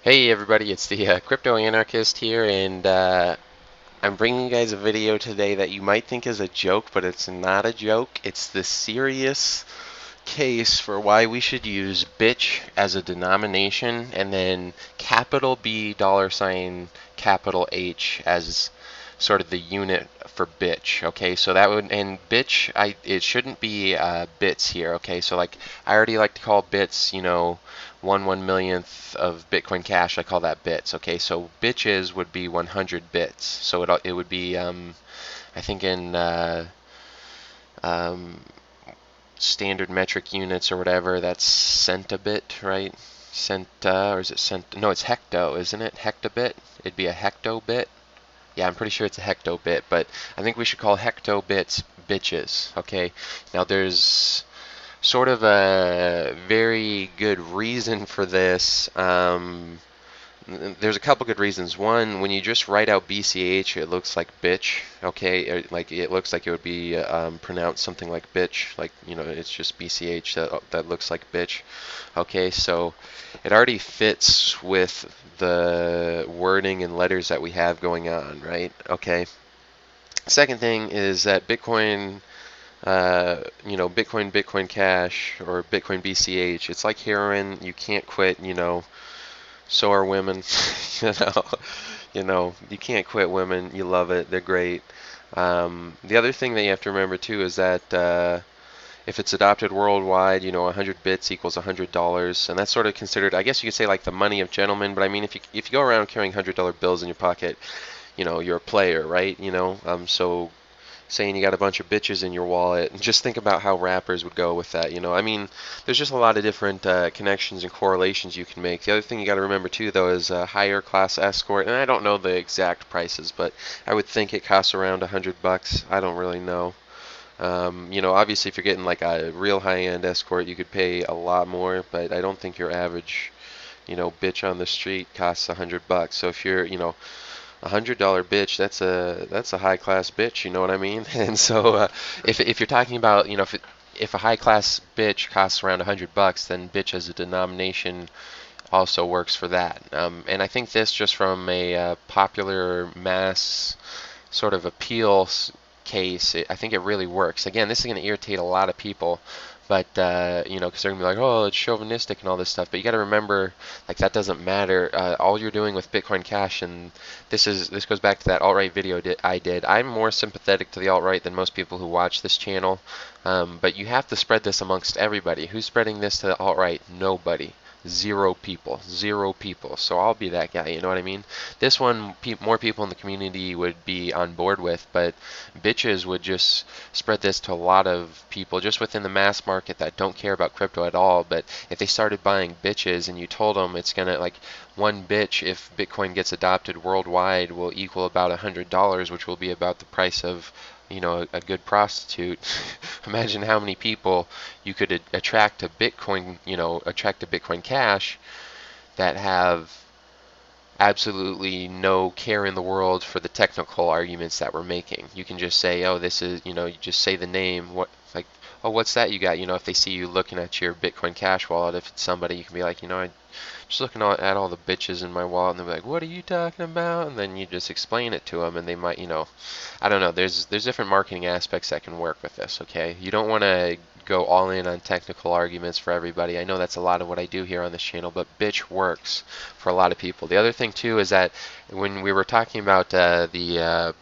Hey everybody, it's the Crypto-Anarchist here, and I'm bringing you guys a video today that you might think is a joke, but it's not a joke. It's the serious case for why we should use bitch as a denomination, and then capital B dollar sign capital H as sort of the unit for bitch. Okay, so that would, and bitch, it shouldn't be bits here. Okay, so like I already like to call bits, 1/1 millionth of Bitcoin Cash. I call that bits. Okay, so bitches would be 100 bits. So it would be I think in um, standard metric units or whatever, that's centabit, right? Centa, or is it cent? No, it's hecto, isn't it? Hectabit. It'd be a hectobit. Yeah, I'm pretty sure it's a hectobit, but I think we should call hectobits bitches. Okay. Now there's sort of a very good reason for this. There's a couple good reasons. One, when you just write out BCH, it looks like bitch. Okay, like it looks like it would be pronounced something like bitch. Like it's just BCH that looks like bitch. Okay, so it already fits with the wording and letters that we have going on, right? Okay. Second thing is that Bitcoin, Bitcoin Cash or Bitcoin BCH, it's like heroin. You can't quit. So are women. you know, you can't quit women. You love it. They're great. The other thing that you have to remember too is that if it's adopted worldwide, 100 bits equals $100, and that's sort of considered, I guess you could say, like the money of gentlemen. But I mean, if you go around carrying $100 bills in your pocket, you're a player, right? So saying you got a bunch of bitches in your wallet, and just think about how rappers would go with that. I mean, there's just a lot of different connections and correlations you can make. The other thing you got to remember too, though, is a higher class escort, and I don't know the exact prices, but I would think it costs around $100. I don't really know. Obviously, if you're getting like a real high-end escort, you could pay a lot more, but I don't think your average, bitch on the street costs $100. So if you're, $100 bitch, that's a high class bitch, you know what I mean? And so if you're talking about, if a high class bitch costs around $100, then bitch as a denomination also works for that. And I think this, just from a popular mass sort of appeal case, I think it really works. Again, this is going to irritate a lot of people, but because they're gonna be like, oh, it's chauvinistic and all this stuff. But you got to remember, like, that doesn't matter. All you're doing with Bitcoin Cash, and this goes back to that alt-right video I did. I'm more sympathetic to the alt-right than most people who watch this channel, but you have to spread this amongst everybody. Who's spreading this to the alt-right? Nobody. Zero people. Zero people. So I'll be that guy, you know what I mean? This one, more people in the community would be on board with, but bitches would just spread this to a lot of people just within the mass market that don't care about crypto at all. But if they started buying bitches and you told them it's gonna, like, one bitch, if Bitcoin gets adopted worldwide, will equal about $100, which will be about the price of a good prostitute. Imagine how many people you could attract to Bitcoin, attract to Bitcoin Cash that have absolutely no care in the world for the technical arguments that we're making. You can just say, oh, this is, you just say the name, like, oh, what's that you got? If they see you looking at your Bitcoin Cash wallet, if it's somebody, you can be like, I'm just looking at all the bitches in my wallet, and they'll be like, what are you talking about? And then you just explain it to them, and they might, I don't know. There's different marketing aspects that can work with this. Okay, you don't want to go all in on technical arguments for everybody. I know that's a lot of what I do here on this channel, but bitch works for a lot of people. The other thing too is that when we were talking about the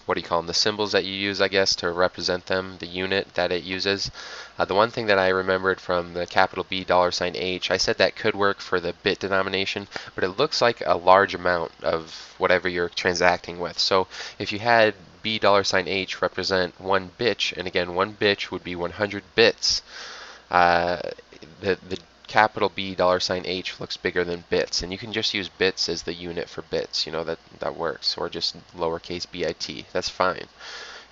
what do you call them, the symbols that you use, I guess, to represent them, the unit that it uses. The one thing that I remembered from the capital B dollar sign H, I said that could work for the bit denomination, but it looks like a large amount of whatever you're transacting with. So if you had B dollar sign H represent one bitch, and again, one bitch would be 100 bits, uh, the capital B dollar sign H looks bigger than bits, and you can just use bits as the unit for bits. That works, or just lowercase bit. That's fine.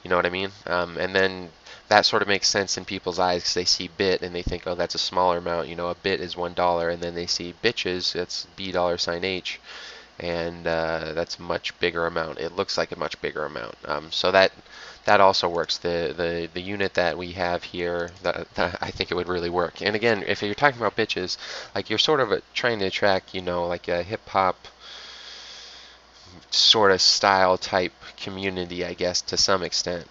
You know what I mean? And then that sort of makes sense in people's eyes because they see bit and they think, oh, that's a smaller amount. A bit is $1, and then they see bitches, that's B dollar sign H, and that's a much bigger amount. It looks like a much bigger amount. So that also works. The unit that we have here, that I think it would really work. And again, if you're talking about bitches, like you're sort of trying to attract, like a hip hop sort of style type community, I guess, to some extent.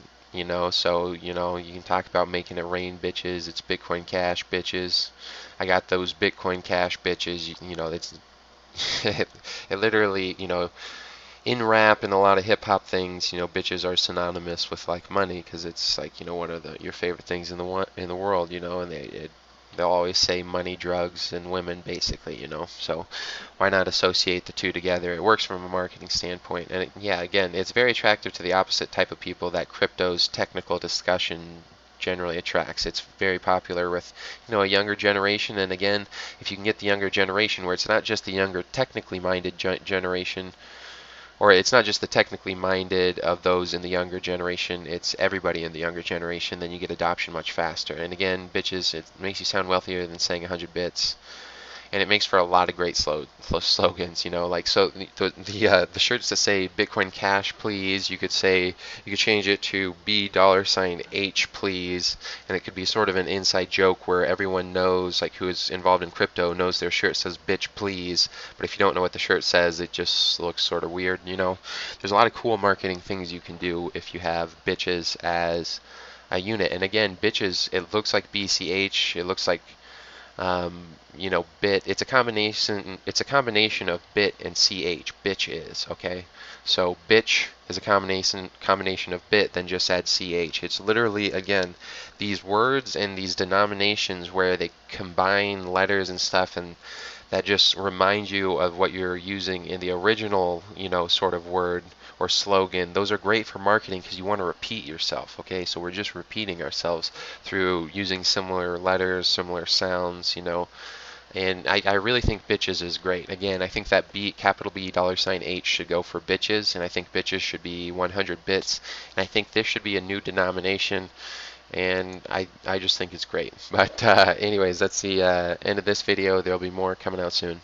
So you can talk about making it rain bitches. It's Bitcoin Cash bitches. I got those Bitcoin Cash bitches. It's it literally, in rap and a lot of hip hop things, bitches are synonymous with like money because it's like, one of your favorite things in the world, and they'll always say money, drugs, and women basically. So why not associate the two together? It works from a marketing standpoint, and yeah, again, it's very attractive to the opposite type of people that crypto's technical discussion generally attracts. It's very popular with a younger generation, and again, if you can get the younger generation where it's not just the younger technically minded generation, or it's not just the technically minded of those in the younger generation, it's everybody in the younger generation, then you get adoption much faster. And again, bitches, it makes you sound wealthier than saying 100 bits. And it makes for a lot of great slogans, like so the shirts that say Bitcoin Cash please, you could change it to $H please, and it could be sort of an inside joke where everyone knows, like who is involved in crypto knows their shirt says bitch please, but if you don't know what the shirt says, it just looks sort of weird. There's a lot of cool marketing things you can do if you have bitches as a unit. And again, bitches, it looks like BCH, it looks like bit. It's a combination. It's a combination of bit and ch. Bitch is okay. So bitch is a combination of bit. Then just add ch. It's literally, again, these words and these denominations where they combine letters and stuff, and that just remind you of what you're using in the original, sort of word or slogan. Those are great for marketing because you want to repeat yourself, okay? So we're just repeating ourselves through using similar letters, similar sounds, and I really think bitches is great. Again, I think that capital B $H should go for bitches, and I think bitches should be 100 bits, and I think this should be a new denomination, and I just think it's great. But anyways, that's the end of this video. There'll be more coming out soon.